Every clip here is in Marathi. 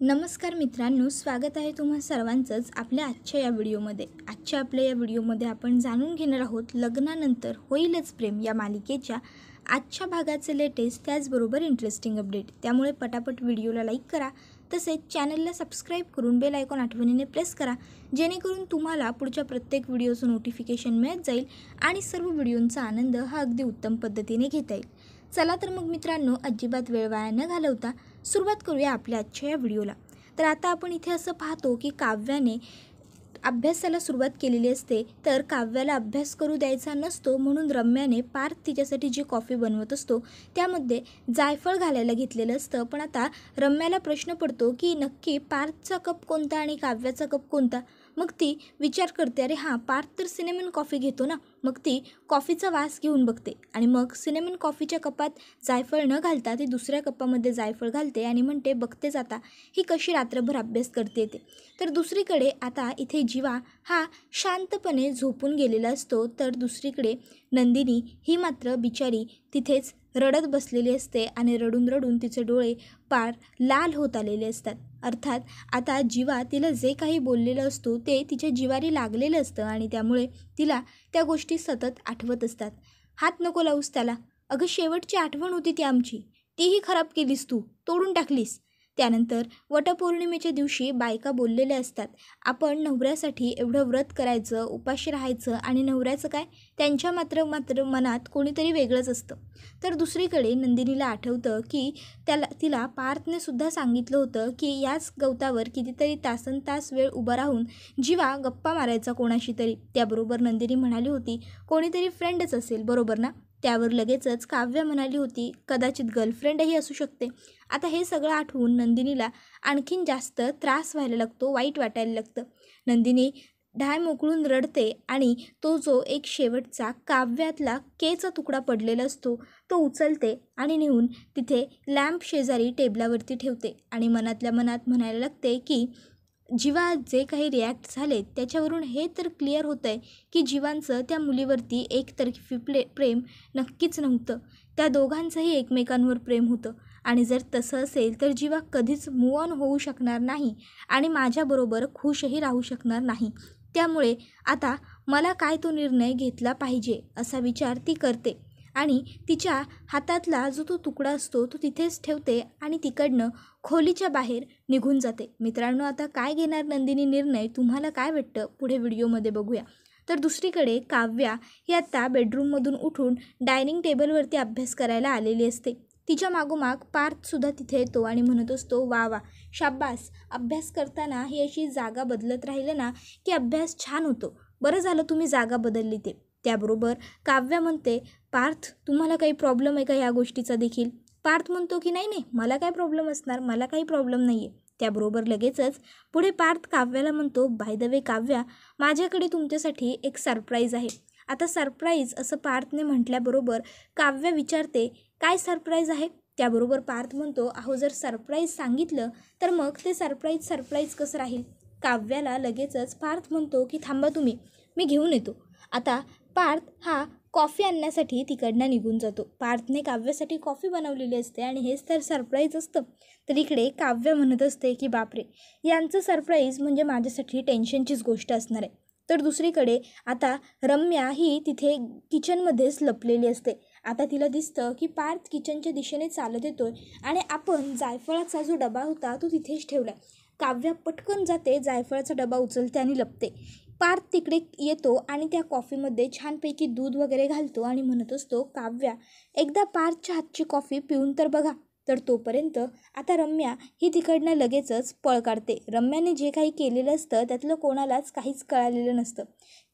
नमस्कार मित्रांनो, स्वागत आहे तुम्हा सर्वांचंच आपल्या आजच्या या व्हिडिओमध्ये. आपल्या या व्हिडिओमध्ये आपण जाणून घेणार आहोत लग्नानंतर होईलच प्रेम या मालिकेच्या आजच्या भागाचे लेटेस्ट त्याचबरोबर इंटरेस्टिंग अपडेट. त्यामुळे पटापट व्हिडिओला लाईक करा, तसेच चॅनलला सबस्क्राईब करून बेल आयकॉन आठवणीने प्रेस करा, जेणेकरून तुम्हाला पुढच्या प्रत्येक व्हिडिओचं नोटिफिकेशन मिळत जाईल आणि सर्व व्हिडिओंचा आनंद हा अगदी उत्तम पद्धतीने घेता येईल. चला तर मग मित्रांनो, अजिबात वेळ वाया न घालवता सुरुवात करूया आपल्या आजच्या या व्हिडिओला. तर आता आपण इथे असं पाहतो की काव्याने अभ्यासाला सुरुवात केलेली असते. तर काव्याला अभ्यास करू द्यायचा नसतो, म्हणून रम्याने पार्थ तिच्यासाठी जी कॉफी बनवत असतो त्यामध्ये जायफळ घालायला घेतलेलं असतं. पण आता रम्याला प्रश्न पडतो की नक्की पार्थचा कप कोणता आणि काव्याचा कप कोणता. मग ती विचार करते, अरे हां, पार्थ तर सिनेमन कॉफी घेतो ना. मग ती कॉफीचा वास घेऊन बघते आणि मग सिनेमन कॉफीच्या कपात जायफळ न घालता ती दुसऱ्या कपामध्ये जायफळ घालते आणि म्हणते, बघते जाता ही कशी रात्रभर अभ्यास करते ते. तर दुसरीकडे आता इथे जीवा हा शांतपणे झोपून गेलेला असतो. तर दुसरीकडे नंदिनी ही मात्र बिचारी तिथेच रडत बसलेली असते आणि रडून रडून तिचे डोळे पार लाल होत आलेले असतात. अर्थात आता जीवा तिला जे काही बोललेलं असतो ते तिच्या जिवारी लागलेलं असतं आणि त्यामुळे तिला त्या गोष्टी सतत आठवत असतात. हात नको लावूस त्याला, अगं शेवटची आठवण होती ती आमची, तीही खराब केलीस तू, तोडून टाकलीस. त्यानंतर वटपौर्णिमेच्या दिवशी बायका बोललेल्या असतात, आपण नवऱ्यासाठी एवढं व्रत करायचं, उपाशी राहायचं आणि नवऱ्याचं काय, त्यांच्या मात्र मनात कोणीतरी वेगळंच असतं. तर दुसरीकडे नंदिनीला आठवतं की तिला पार्थने सुद्धा सांगितलं होतं की याच गवतावर कितीतरी तासनतास वेळ उभा राहून जीवा गप्पा मारायचा कोणाशी तरी. त्याबरोबर नंदिनी म्हणाली होती कोणीतरी फ्रेंडच असेल, बरोबर ना. त्यावर लगेचच काव्य म्हणाली होती कदाचित गर्लफ्रेंडही असू शकते. आता हे सगळं आठवून नंदिनीला आणखीन जास्त त्रास व्हायला लागतो, वाईट वाटायला लागतं. नंदिनी ढाय मोकळून रडते आणि तो जो एक शेवटचा काव्यातला केचा तुकडा पडलेला असतो तो उचलते आणि नेऊन तिथे लॅम्प शेजारी टेबलावरती ठेवते आणि मनातल्या मनात म्हणायला लागते की जीवा जे काही रिॲक्ट झाले त्याच्यावरून हे तर क्लिअर होतं आहे की जीवांचं त्या मुलीवरती एकतर्फी प्रेम नक्कीच नव्हतं. त्या दोघांचंही एकमेकांवर प्रेम होतं आणि जर तसं असेल तर जीवा कधीच मूव ऑन होऊ शकणार नाही आणि माझ्याबरोबर खुशही राहू शकणार नाही. त्यामुळे आता मला काय तो निर्णय घेतला पाहिजे असा विचार ती करते आणि तिच्या हातातला जो तो तुकडा असतो तो तिथेच ठेवते आणि तिकडनं खोलीच्या बाहेर निघून जाते. मित्रांनो, आता काय घेणार नंदिनी निर्णय, तुम्हाला काय वाटतं पुढे व्हिडिओमध्ये बघूया. तर दुसरीकडे काव्या ही आता बेडरूममधून उठून डायनिंग टेबलवरती अभ्यास करायला आलेली असते. तिच्या मागोमाग पार्थसुद्धा तिथे येतो आणि म्हणत असतो, वा वा, शाब्बास, अभ्यास करताना ही अशी जागा बदलत राहिलं ना की अभ्यास छान होतो, बरं झालं तुम्ही जागा बदलली ते. त्याबरोबर काव्या म्हणते, पार्थ तुम्हाला काही प्रॉब्लेम आहे का या गोष्टीचा देखील. पार्थ म्हणतो की नाही, मला काय प्रॉब्लेम असणार, मला काही प्रॉब्लेम नाही आहे. त्याबरोबर लगेचच पुढे पार्थ काव्याला म्हणतो, बाय द वे काव्या, माझ्याकडे तुमच्यासाठी एक सरप्राईज आहे. आता सरप्राईज असं पार्थने म्हटल्याबरोबर काव्या विचारते, काय सरप्राईज आहे. त्याबरोबर पार्थ म्हणतो, अहो जर सरप्राईज सांगितलं तर मग ते सरप्राईज कसं राहील. काव्याला लगेचच पार्थ म्हणतो की थांबा तुम्ही, मी घेऊन येतो. आता पार्थ हा कॉफी आणण्यासाठी तिकडनं निघून जातो. पार्थने काव्यासाठी कॉफी बनवलेली असते आणि हेच तर सरप्राईज असतं. तर इकडे काव्य म्हणत असते की बापरे, यांचं सरप्राईज म्हणजे माझ्यासाठी टेन्शनचीच गोष्ट असणार आहे. तर दुसरीकडे आता रम्या ही तिथे किचनमध्येच लपलेली असते. आता तिला दिसतं की पार्थ किचनच्या दिशेने चालत येतोय आणि आपण जायफळाचा जो डबा होता तो तिथेच ठेवला. काव्या पटकन जाते, जायफळाचा डबा उचलते आणि लपते. पार्थ तिकडे येतो आणि त्या कॉफीमध्ये छानपैकी दूध वगैरे घालतो आणि म्हणत असतो, काव्या, एकदा पार्थच्या हातची कॉफी पिऊन तर बघा. तर तोपर्यंत आता रम्या ही तिकडनं लगेचच पळ काढते. रम्याने जे काही केलेलं असतं त्यातलं कोणालाच काहीच कळालेलं नसतं.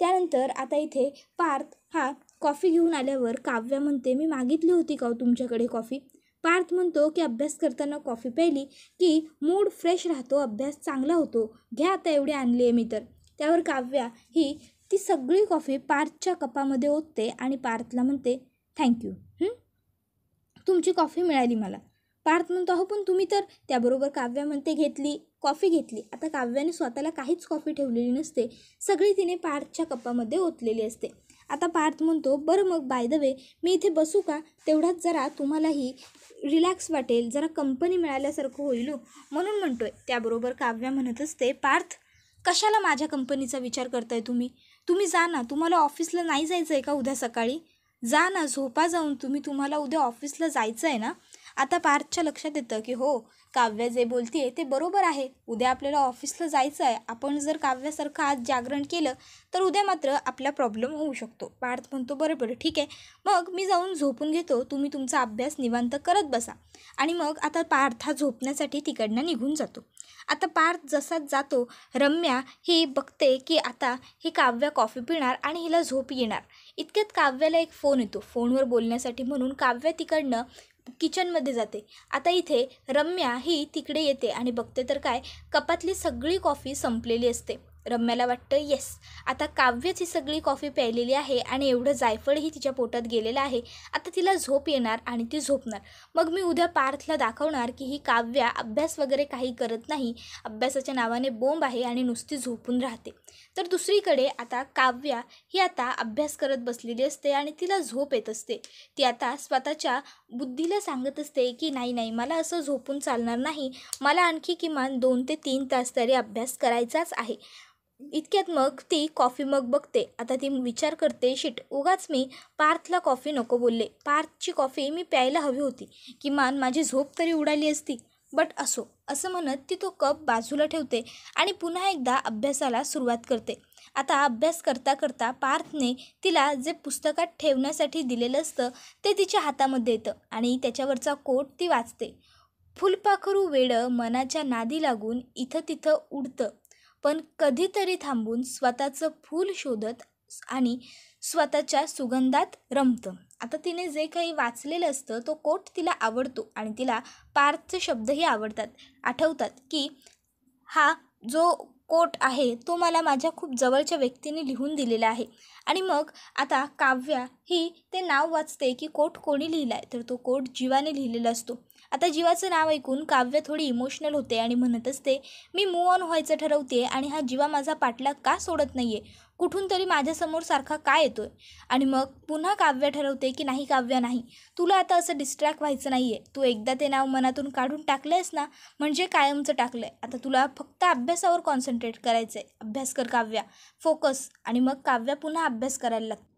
त्यानंतर आता इथे पार्थ हा कॉफी घेऊन आल्यावर काव्या म्हणते, मी मागितली होती का तुमच्याकडे कॉफी. पार्थ म्हणतो की अभ्यास करताना कॉफी प्यायली की मूड फ्रेश राहतो, अभ्यास चांगला होतो, घ्या आता एवढी आणली आहे मी तर. त्यावर काव्या ही ती सगळी कॉफी पार्थच्या कपामध्ये ओतते आणि पार्थला म्हणते, थँक्यू, तुमची कॉफी मिळाली मला. पार्थ म्हणतो, अहो पण तुम्ही तर. त्याबरोबर काव्या म्हणते, घेतली, कॉफी घेतली. आता काव्याने स्वतःला काहीच कॉफी ठेवलेली नसते, सगळी तिने पार्थच्या कपामध्ये ओतलेली असते. आता पार्थ म्हणतो, बरं मग बाय द वे मी इथे बसू का? तेवढाच जरा तुम्हालाही रिलॅक्स वाटेल, जरा कंपनी मिळाल्यासारखं होईल म्हणून म्हणतोय. त्याबरोबर काव्या म्हणत असते, पार्थ कशाला माझ्या कंपनीचा विचार करताय तुम्ही? तुम्ही जा ना, तुम्हाला ऑफिसला नाही जायचं आहे का उद्या सकाळी? जा ना, झोपा जाऊन तुम्हाला उद्या ऑफिसला जायचं आहे ना. आता पार्थच्या लक्षात येतं की हो, काव्या जे बोलते ते बरोबर आहे. उद्या आपल्याला ऑफिसला जायचं आहे. आपण जर काव्यासारखं आज जागरण केलं तर उद्या मात्र आपला प्रॉब्लेम होऊ शकतो. पार्थ म्हणतो, बरं ठीक आहे, मग मी जाऊन झोपून घेतो, तुम्ही तुमचा अभ्यास निवांत करत बसा. आणि मग आता पार्थ हा झोपण्यासाठी तिकडनं निघून जातो. आता पार्थ जसाच जातो, रम्या ही बघते की आता ही काव्या कॉफी पिणार आणि हिला झोप येणार. इतक्यात काव्याला एक फोन येतो. फोनवर बोलण्यासाठी म्हणून काव्या तिकडनं किचनमध्ये जाते. आता इथे रम्या ही तिकडे येते आणि बघते तर काय, कपातली सगळी कॉफी संपलेली असते. रम्याला वाटतं येस, आता काव्यच ही सगळी कॉफी प्यायलेली आहे आणि एवढं जायफळही तिच्या पोटात गेलेलं आहे. आता तिला झोप येणार आणि ती झोपणार. मग मी उद्या पार्थला दाखवणार की ही काव्या अभ्यास वगैरे काही करत नाही, अभ्यासाच्या नावाने बोंब आहे आणि नुसती झोपून राहते. तर दुसरीकडे आता काव्या ही आता अभ्यास करत बसलेली असते आणि तिला झोप येत असते. ती आता स्वतःच्या बुद्धीला सांगत असते की नाही, मला असं झोपून चालणार नाही, मला आणखी किमान 2 ते 3 तास तरी अभ्यास करायचाच आहे. इतक्यात मग ती कॉफी मग बघते. आता ती विचार करते, शिट, उगाच मी पार्थला कॉफी नको बोलले. पार्थची कॉफी मी प्यायला हवी होती, किमान माझी झोप तरी उडाली असती. बट असो, असं म्हणत ती तो कप बाजूला ठेवते आणि पुन्हा एकदा अभ्यासाला सुरुवात करते. आता अभ्यास करता करता पार्थने तिला जे पुस्तकात ठेवण्यासाठी दिलेलं असतं ते तिच्या हातामध्ये येतं आणि त्याच्यावरचा कोट ती वाचते. फुलपाखरू वेडं मनाच्या नादी लागून इथं तिथं उडतं, पण कधीतरी थांबून स्वतःचं फूल शोधत आणि स्वतःच्या सुगंधात रमतं. आता तिने जे काही वाचलेलं असतं तो कोट तिला आवडतो आणि तिला पार्थचे शब्दही आठवतात की हा जो कोट आहे तो मला माझ्या खूप जवळच्या व्यक्तीने लिहून दिलेला आहे. आणि मग आता काव्या ही ते नाव वाचते की कोट कोणी लिहिला आहे, तर तो कोट जीवाने लिहिलेला असतो. आता जीवाचं नाव ऐकून काव्य थोडी इमोशनल होते आणि म्हणत असते, मी मूव्ह ऑन व्हायचं ठरवते आणि हा जीवा माझा पाठलाग का सोडत नाही आहे, कुठून तरी माझ्यासमोर सारखा का येतोय. आणि मग पुन्हा काव्य ठरवते की नाही काव्या, नाही, तुला आता असं डिस्ट्रॅक्ट व्हायचं नाही आहे. तू एकदा ते नाव मनातून काढून टाकलं आहेस ना, म्हणजे कायमचं टाकलं आहे. आता तुला फक्त अभ्यासावर कॉन्सन्ट्रेट करायचं आहे. अभ्यास कर काव्या, फोकस. आणि मग काव्या पुन्हा अभ्यास करायला लागते.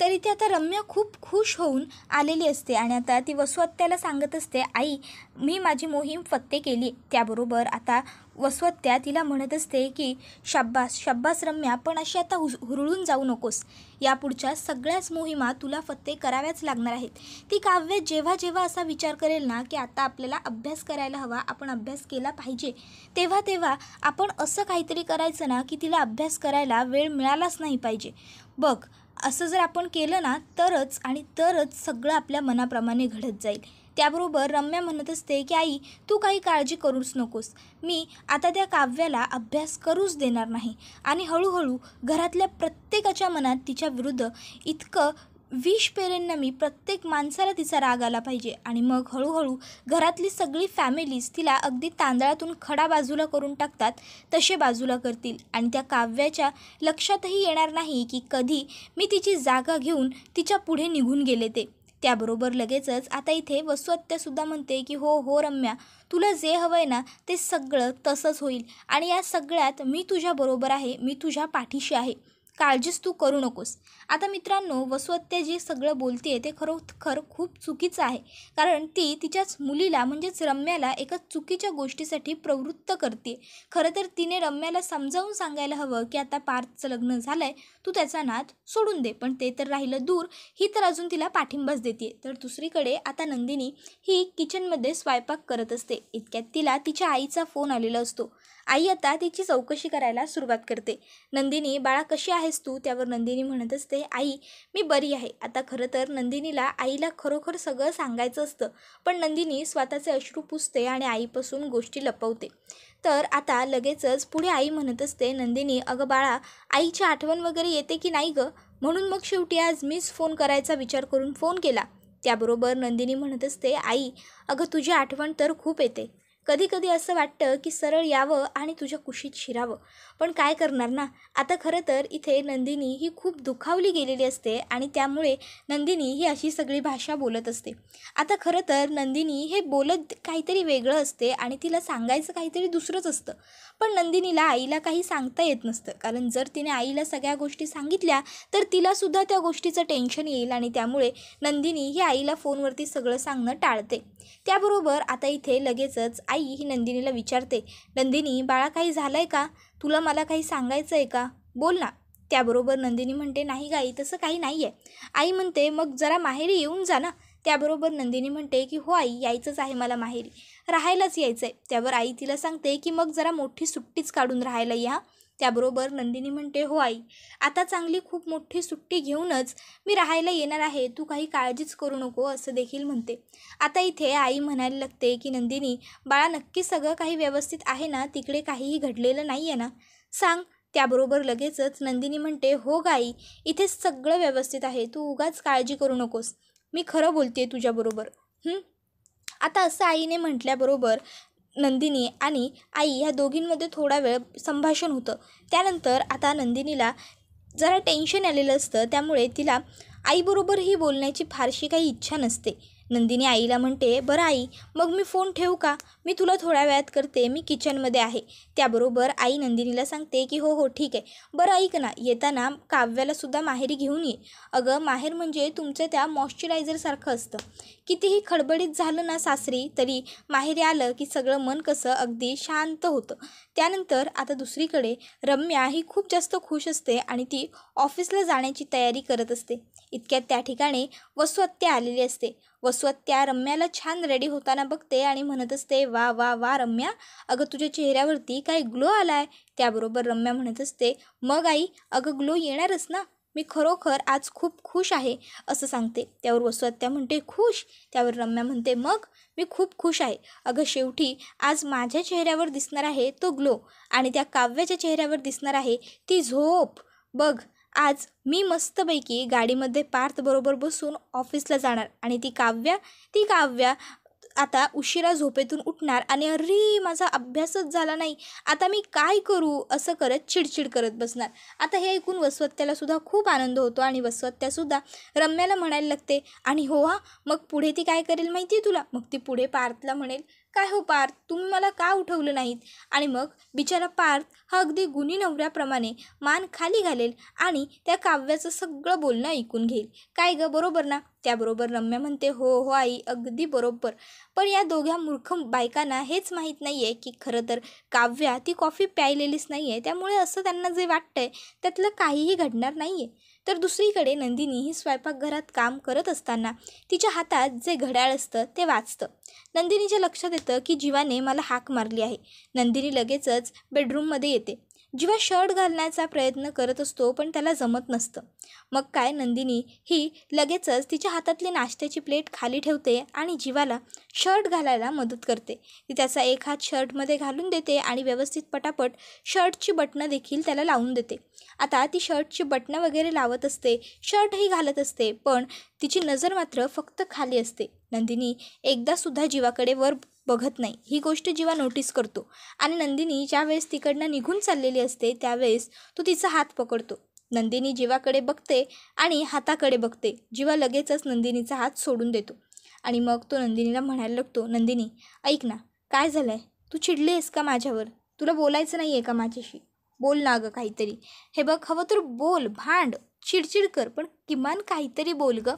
तर इथे आता रम्या खूप खुश होऊन आलेली असते आणि आता ती वसुहत्याला सांगत असते, आई, मी माझी मोहीम फत्ते केली. त्याबरोबर आता वसुहत्या तिला म्हणत असते की शाब्बास रम्या, पण अशी आता हुरळून जाऊ नकोस. यापुढच्या सगळ्याच मोहिमा तुला फत्ते कराव्याच लागणार आहेत. ती काव्य जेव्हा असा विचार करेल ना की आता आपल्याला अभ्यास करायला हवा, आपण अभ्यास केला पाहिजे, तेव्हा आपण असं काहीतरी करायचं ना की तिला अभ्यास करायला वेळ मिळालाच नाही पाहिजे. बघ, असं जर आपण केलं ना तरच सगळं आपल्या मनाप्रमाणे घडत जाईल. त्याबरोबर रम्या म्हणत असते की आई, तू काही काळजी करूच नकोस, मी आता त्या काव्याला अभ्यास करूच देणार नाही. आणि हळूहळू घरातल्या प्रत्येकाच्या मनात तिच्या विरुद्ध इतकं विष पेरेन ना मी, प्रत्येक माणसाला तिचा राग आला पाहिजे. आणि मग हळूहळू घरातली सगळी फॅमिलीज तिला अगदी तांदळातून खडा बाजूला करून टाकतात तसे बाजूला करतील. आणि त्या काव्याच्या लक्षातही येणार नाही की कधी मी तिची जागा घेऊन तिच्या पुढे निघून गेले ते. त्याबरोबर लगेचच आता इथे वसुहत्यासुद्धा म्हणते की हो रम्या, तुला जे हवं आहे ना ते सगळं तसंच होईल आणि या सगळ्यात मी तुझ्याबरोबर आहे, मी तुझ्या पाठीशी आहे, काळजीच तू करू नकोस. आता मित्रांनो, वसुहत्या जे सगळं बोलते ते खरोखर खूप चुकीचं आहे, कारण ती तिच्याच मुलीला म्हणजेच रम्याला एका चुकीच्या गोष्टीसाठी प्रवृत्त करते. खरं तर तिने रम्याला समजावून सांगायला हवं की आता पार्थचं लग्न झालं आहे, तू त्याचा नाद सोडून दे, पण ते तर राहिलं दूर, ही तर अजून तिला पाठिंबाच देते. तर दुसरीकडे आता नंदिनी ही किचनमध्ये स्वयंपाक करत असते. इतक्यात तिला तिच्या आईचा फोन आलेला असतो. आई आता तिची चौकशी करायला सुरुवात करते. नंदिनी, बाळा कशी आहेस तू? त्यावर नंदिनी म्हणत असते, आई, मी बरी आहे. आता खरं तर नंदिनीला आईला खरोखर सगळं सांगायचं असतं, पण नंदिनी स्वतःचे अश्रू पुसते आणि आईपासून गोष्टी लपवते. तर आता लगेचच पुढे आई म्हणत असते, नंदिनी, अगं बाळा, आईची आठवण वगैरे येते की नाही गं? म्हणून मग शेवटी आज मीच फोन करायचा विचार करून फोन केला. त्याबरोबर नंदिनी म्हणत असते, आई, अगं तुझी आठवण तर खूप येते. कधी कधी असं वाटतं की सरळ यावं आणि तुझ्या कुशीत शिरावं, पण काय करणार ना. आता खरं तर इथे नंदिनी ही खूप दुखावली गेलेली असते आणि त्यामुळे नंदिनी ही अशी सगळी भाषा बोलत असते. आता खरं तर नंदिनी हे बोलत काहीतरी वेगळं असते आणि तिला सांगायचं काहीतरी दुसरंच असतं. पण नंदिनीला आईला काही सांगता येत नसतं, कारण जर तिने आईला सगळ्या गोष्टी सांगितल्या तर तिलासुद्धा त्या गोष्टीचं टेन्शन येईल आणि त्यामुळे नंदिनी ही आईला फोनवरती सगळं सांगणं टाळते. त्याबरोबर आता इथे लगेचच आई ही नंदिनीला विचारते, नंदिनी बाळा काही झालं आहे का, तुला मला काही सांगायचं आहे का, बोल ना. त्याबरोबर नंदिनी म्हणते, नाही गाई तसं काही नाही आहे. आई म्हणते, मग जरा माहेरी येऊन जा ना. त्याबरोबर नंदिनी म्हणते की हो आई, यायचंच आहे मला माहेरी, राहायलाच यायचं आहे. त्यावर आई तिला सांगते की मग जरा मोठी सुट्टीच काढून राहायला या. त्याबरोबर नंदिनी म्हणते, हो आई, आता चांगली खूप मोठी सुट्टी घेऊनच मी राहायला येणार आहे, तू काही काळजीच करू नको, असं देखील म्हणते. आता इथे आई म्हणायला लागते की नंदिनी बाळा, नक्की सगळं काही व्यवस्थित आहे ना, तिकडे काहीही घडलेलं नाही आहे ना, सांग. त्याबरोबर लगेचच नंदिनी म्हणते, हो गाई, इथे सगळं व्यवस्थित आहे, तू उगाच काळजी करू नकोस, मी खरं बोलते तुझ्याबरोबर. आता असं आईने म्हटल्याबरोबर नंदिनी आणि आई ह्या दोघींमध्ये थोडा वेळ संभाषण होतं. त्यानंतर आता नंदिनीला जरा टेन्शन आलेलं असतं, त्यामुळे तिला आईबरोबरही बोलण्याची फारशी काही इच्छा नसते. नंदिनी आईला म्हणते, बरं आई, मग मी फोन ठेवू का, मी तुला थोड्या वेळात करते, मी किचनमध्ये आहे. त्याबरोबर आई नंदिनीला सांगते की हो हो ठीक आहे. बरं ऐक ना, येताना काव्यालासुद्धा माहेरी घेऊन ये. अगं माहेर म्हणजे तुमचं त्या मॉइश्चरायझरसारखं असतं, कितीही खडबडीत झालं ना सासरी तरी माहेरी आलं की सगळं मन कसं अगदी शांत होतं. त्यानंतर आता दुसरीकडे रम्या ही खूप जास्त खुश असते आणि ती ऑफिसला जाण्याची तयारी करत असते. इतक्यात त्या ठिकाणी वसुहत्या आलेली असते. वसुहत्या रम्याला छान रेडी होताना बघते आणि म्हणत असते, वा वा वा रम्या, अगं तुझ्या चेहऱ्यावरती काय ग्लो आलाय. त्याबरोबर रम्या म्हणत असते, मग आई, अगं ग्लो येणारच ना, मी खरोखर आज खूप खुश आहे, असं सांगते. त्यावर वसुहत्या म्हणते, खुश. त्यावर रम्या म्हणते, मग मी खूप खुश आहे. अगं शेवटी आज माझ्या चेहऱ्यावर दिसणार आहे तो ग्लो आणि त्या काव्याच्या चेहऱ्यावर दिसणार आहे ती झोप. बघ, आज मी मस्तपैकी गाडीमध्ये पार्थबरोबर बसून ऑफिसला जाणार आणि ती काव्या आता उशिरा झोपेतून उठणार आणि अरे माझा अभ्यासच झाला नाही, आता मी काय करू, असं करत चिडचिड करत बसणार. आता हे ऐकून वसुहत्यालासुद्धा खूप आनंद होतो आणि वसुहत्यासुद्धा रम्याला म्हणायला लागते, आणि हो हा, मग पुढे ती काय करेल माहिती आहे तुला. मग ती पुढे पार्थला म्हणेल, काय हो पार्थ, तुम्ही मला का उठवलं नाहीत. आणि मग बिचारा पार्थ हा अगदी गुणी नवऱ्याप्रमाणे मान खाली घालेल आणि त्या काव्याचं सगळं बोलणं ऐकून घेईल. काय गं, बरोबर ना. त्याबरोबर रम्या म्हणते, हो हो आई, अगदी बरोबर. पण या दोघ्या मूर्ख बायकांना हेच माहीत नाही आहे की खरं तर काव्या ती कॉफी प्यायलेलीच नाही आहे, त्यामुळे असं त्यांना जे वाटतंय त्यातलं काहीही घडणार नाही आहे. तर दुसरीकडे नंदिनी ही स्वयंपाकघरात काम करत असताना तिच्या हातात जे घड्याळ असतं ते वाजतं. नंदिनीच्या लक्षात येतं की जीवाने मला हाक मारली आहे. नंदिनी लगेचच बेडरूममध्ये येते. जीवा शर्ट घालण्याचा प्रयत्न करत असतो पण त्याला जमत नसतं. मग काय, नंदिनी ही लगेचच तिच्या हातातली नाश्त्याची प्लेट खाली ठेवते आणि जीवाला शर्ट घालायला मदत करते. ती त्याचा एक हात शर्टमध्ये घालून देते आणि व्यवस्थित पटापट शर्टची बटणं देखील त्याला लावून देते. आता ती शर्टची बटणं वगैरे लावत असते, शर्टही घालत असते, पण तिची नजर मात्र फक्त खाली असते. नंदिनी एकदासुद्धा जीवाकडे वर बघत नाही. ही गोष्ट जीवा नोटीस करतो आणि नंदिनी ज्यावेळेस तिकडनं निघून चाललेली असते त्यावेळेस तो तिचा हात पकडतो. नंदिनी जीवाकडे बघते आणि हाताकडे बघते. जीवा लगेचच नंदिनीचा हात सोडून देतो आणि मग तो नंदिनीला म्हणायला लागतो, नंदिनी ऐक ना, काय झालं आहे, तू चिडली आहेस का माझ्यावर, तुला बोलायचं नाही आहे का माझ्याशी, बोल ना गं काहीतरी. हे बघ, हवं तर बोल, भांड, चिडचिड कर, पण किमान काहीतरी बोल गं.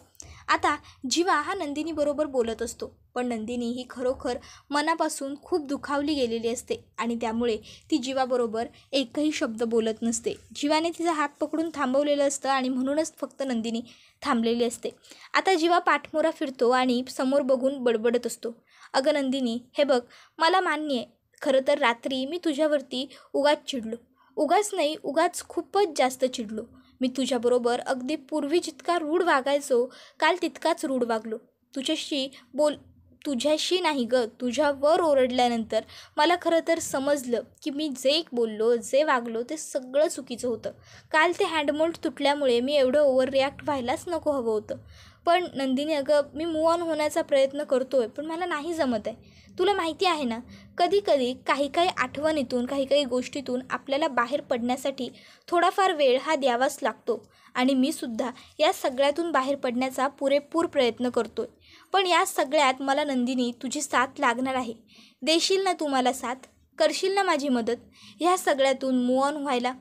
आता जीवा हा नंदिनीबरोबर बोलत असतो, पण नंदिनी ही खरोखर मनापासून खूप दुखावली गेलेली असते आणि त्यामुळे ती जीवाबरोबर एकही शब्द बोलत नसते. जीवाने तिचा हात पकडून थांबवलेलं असतं आणि म्हणूनच फक्त नंदिनी थांबलेली असते. आता जीवा पाठमोरा फिरतो आणि समोर बघून बडबडत असतो, अगं नंदिनी, हे बघ, मला मान्य आहे, खरं तर रात्री मी तुझ्यावरती उगाच चिडलो, उगाच नाही, उगाच खूपच जास्त चिडलो. मी तुझ्याबरोबर अगदी पूर्वी जितका रूढ वागायचो काल तितकाच रूढ वागलो. तुझ्याशी नाही गं, तुझ्यावर ओरडल्यानंतर मला खरं तर समजलं की मी जे बोललो, जे वागलो ते सगळं चुकीचं होतं. काल ते हँडमोल्ड तुटल्यामुळे मी एवढं ओव्हर रिॲक्ट व्हायलाच नको हवं होतं. पण नंदिनी अगं, मी मूव ऑन होण्याचा प्रयत्न करतो आहे पण मला नाही जमत आहे. तुला माहिती आहे ना, कधी कधी काही आठवणीतून काही गोष्टीतून आपल्याला बाहेर पडण्यासाठी थोडाफार वेळ हा द्यावाच लागतो. आणि मी सुद्धा या सगळ्यातून बाहेर पडण्याचा पुरेपूर प्रयत्न करतोय. पण या सगळ्यात मला नंदिनी तुझी साथ लागणार आहे. देशील ना तू मला साथ? करशील ना माझी मदत ह्या सगळ्यातून मूव ऑन व्हायला?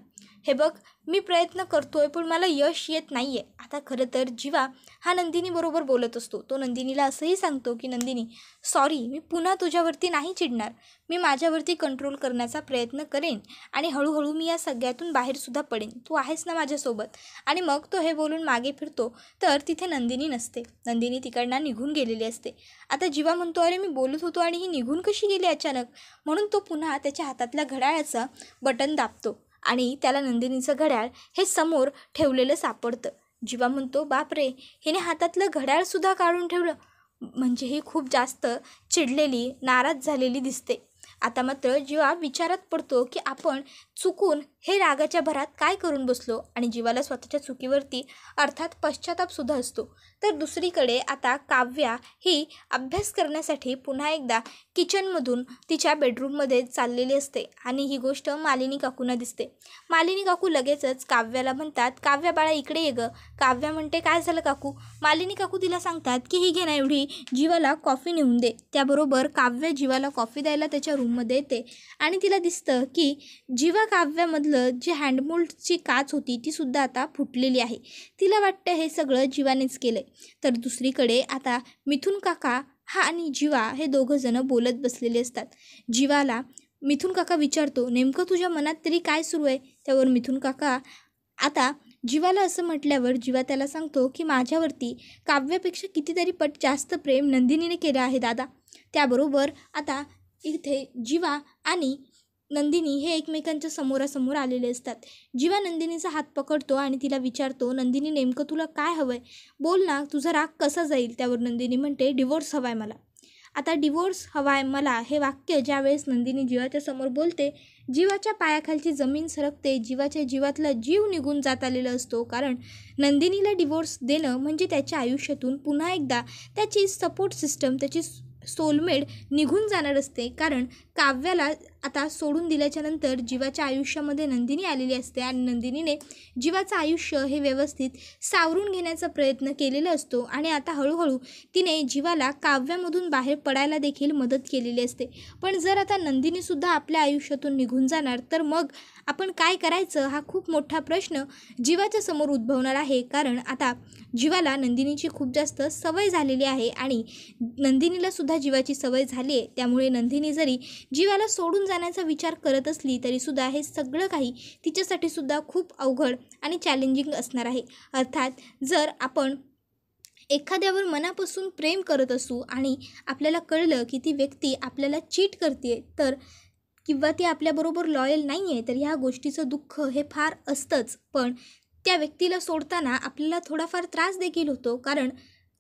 हे बघ, मी प्रयत्न करतोय पण मला यश येत नाही आहे. आता खरं तर जीवा हा नंदिनीबरोबर बोलत असतो. तो नंदिनीला असंही सांगतो की नंदिनी सॉरी, मी पुन्हा तुझ्यावरती नाही चिडणार. मी माझ्यावरती कंट्रोल करण्याचा प्रयत्न करेन आणि हळूहळू मी या सगळ्यातून बाहेरसुद्धा पडेन. तू आहेस ना माझ्यासोबत? आणि मग तो हे बोलून मागे फिरतो तर तिथे नंदिनी नसते. नंदिनी तिकडनं निघून गेलेली असते. आता जीवा म्हणतो अरे मी बोलत होतो आणि ही निघून कशी गेली अचानक? म्हणून तो पुन्हा त्याच्या हातातल्या घड्याळाचं बटन दाबतो आणि त्याला नंदिनीचं घड्याळ हे समोर ठेवलेलं सापडतं. जीवा म्हणतो बापरे, हिने हातातलं घड्याळसुद्धा काढून ठेवलं. म्हणजे ही खूप जास्त चिडलेली, नाराज झालेली दिसते. आता मात्र जीवा विचारात पडतो की आपण चुकून हे रागाच्या भरात काय करून बसलो. आणि जीवाला स्वतःच्या चुकीवरती अर्थात पश्चातापसुद्धा असतो. तर दुसरीकडे आता काव्या ही अभ्यास करण्यासाठी पुन्हा एकदा किचनमधून तिच्या बेडरूममध्ये चाललेली असते आणि ही गोष्ट मालिनी काकूंना दिसते. मालिनी काकू लगेचच काव्याला म्हणतात काव्या बाळा इकडे ये गं. काव्या म्हणते काय झालं काकू? मालिनी काकू तिला सांगतात की ही घे ना एवढी जीवाला कॉफी नेऊन दे. त्याबरोबर काव्या जीवाला कॉफी द्यायला त्याच्या रूममध्ये येते आणि तिला दिसतं की जीवा काव्यामधलं जी हँडमोल्डची काच होती ती सुद्धा आता फुटलेली आहे. तिला वाटतं हे सगळं जीवानेच केलं. तर दुसरीकडे आता मिथुन काका हा आणि जीवा हे दोघंजणं बोलत बसलेले असतात. जीवाला मिथुन काका विचारतो नेमकं तुझ्या मनात तरी काय सुरू आहे? त्यावर मिथुन काका आता जीवाला असं म्हटल्यावर जीवा त्याला सांगतो की माझ्यावरती काव्यापेक्षा कितीतरी पट जास्त प्रेम नंदिनीने केलं आहे दादा. त्याबरोबर आता इथे जीवा आणि नंदिनी हे एकमेकांच्या समोरासमोर आलेले असतात. जीवा नंदिनीचा हात पकडतो आणि तिला विचारतो नंदिनी नेमकं तुला काय हवं आहे? बोल ना, तुझा राग कसा जाईल? त्यावर नंदिनी म्हणते डिवोर्स हवा आहे मला. आता डिवोर्स हवा आहे मला हे वाक्य ज्यावेळेस नंदिनी जीवाच्या समोर बोलते जीवाच्या पायाखालची जमीन सरकते. जीवाच्या जीवातला जीव निघून जात आलेला असतो. कारण नंदिनीला डिवोर्स देणं म्हणजे त्याच्या आयुष्यातून पुन्हा एकदा त्याची सपोर्ट सिस्टम, त्याची सोलमेट निघून जाणार असते. कारण काव्याला आता सोडून दिल्याच्यानंतर जीवाच्या आयुष्यामध्ये नंदिनी आलेली असते आणि नंदिनीने जीवाचं आयुष्य हे व्यवस्थित सावरून घेण्याचा प्रयत्न केलेला असतो आणि आता हळूहळू तिने जीवाला काव्यामधून बाहेर पडायला देखील मदत केलेली असते. पण जर आता नंदिनीसुद्धा आपल्या आयुष्यातून निघून जाणार तर मग आपण काय करायचं हा खूप मोठा प्रश्न जीवाच्या समोर उद्भवणार आहे. कारण आता जीवाला नंदिनीची खूप जास्त सवय झालेली आहे आणि नंदिनीला सुद्धा जीवाची सवय झाली आहे. त्यामुळे नंदिनी जरी जीवाला सोडून जाण्याचा विचार करत असली तरीसुद्धा हे सगळं काही तिच्यासाठी सुद्धा खूप अवघड आणि चॅलेंजिंग असणार आहे. अर्थात जर आपण एखाद्यावर मनापासून प्रेम करत असू आणि आपल्याला कळलं की ती व्यक्ती आपल्याला चीट करते तर किंवा ती आपल्याबरोबर लॉयल नाही आहे तर ह्या गोष्टीचं दुःख हे फार असतंच. पण त्या व्यक्तीला सोडताना आपल्याला थोडाफार त्रास देखील होतो. कारण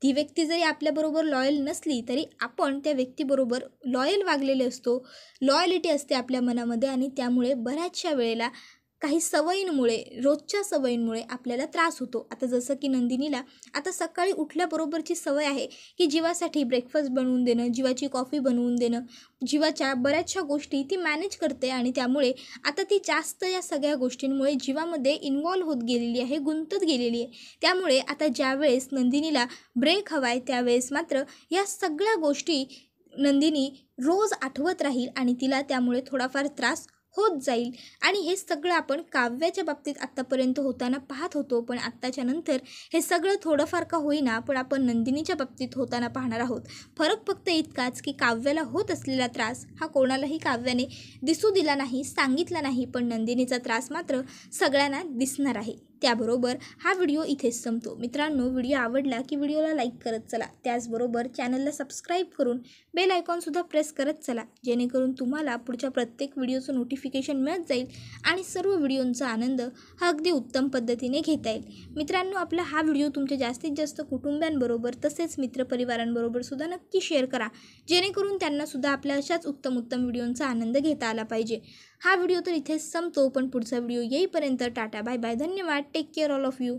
ती व्यक्ती जरी आपल्याबरोबर लॉयल नसली तरी आपण त्या व्यक्तीबरोबर लॉयल वागलेले असतो. लॉयलिटी असते आपल्या मनामध्ये आणि त्यामुळे बऱ्याचशा वेळेला काही सवयींमुळे, रोजच्या सवयींमुळे आपल्याला त्रास होतो. आता जसं की नंदिनीला आता सकाळी उठल्याबरोबरची सवय आहे की जीवासाठी ब्रेकफास्ट बनवून देणं, जीवाची कॉफी बनवून देणं, जीवाच्या बऱ्याचशा गोष्टी ती मॅनेज करते आणि त्यामुळे आता ती जास्त या सगळ्या गोष्टींमुळे जीवामध्ये इन्वॉल्व्ह होत गेलेली आहे, गुंतत गेलेली आहे. त्यामुळे आता ज्यावेळेस नंदिनीला ब्रेक हवा आहे त्यावेळेस मात्र या सगळ्या गोष्टी नंदिनी रोज आठवत राहील आणि तिला त्यामुळे थोडाफार त्रास होत जाईल. आणि हे सगळं आपण काव्याच्या बाबतीत आत्तापर्यंत होताना पाहत होतो. पण आत्ताच्या नंतर हे सगळं थोडंफार का होईना पण आपण नंदिनीच्या बाबतीत होताना पाहणार आहोत. फरक फक्त इतकाच की काव्याला होत असलेला त्रास हा कोणालाही काव्याने दिसू दिला नाही, सांगितला नाही. पण नंदिनीचा त्रास मात्र सगळ्यांना दिसणार आहे. त्याबरोबर हा व्हिडिओ इथेच संपतो. मित्रांनो, व्हिडिओ आवडला की व्हिडिओला लाईक करत चला. त्याचबरोबर चॅनलला सबस्क्राईब करून बेल आयकॉनसुद्धा प्रेस करत चला, जेणेकरून तुम्हाला पुढच्या प्रत्येक व्हिडिओचं नोटिफिकेशन मिळत जाईल आणि सर्व व्हिडिओंचा आनंद हा अगदी उत्तम पद्धतीने घेता येईल. मित्रांनो, आपला हा व्हिडिओ तुमच्या जास्तीत जास्त कुटुंबियांबरोबर तसेच मित्रपरिवारांबरोबर सुद्धा नक्की शेअर करा, जेणेकरून त्यांनासुद्धा आपल्या अशाच उत्तम व्हिडिओंचा आनंद घेता आला पाहिजे. हा व्हिडिओ तर इथेच संपतो. पण पुढचा व्हिडिओ येईपर्यंत टाटा बाय बाय, धन्यवाद, take care all of you.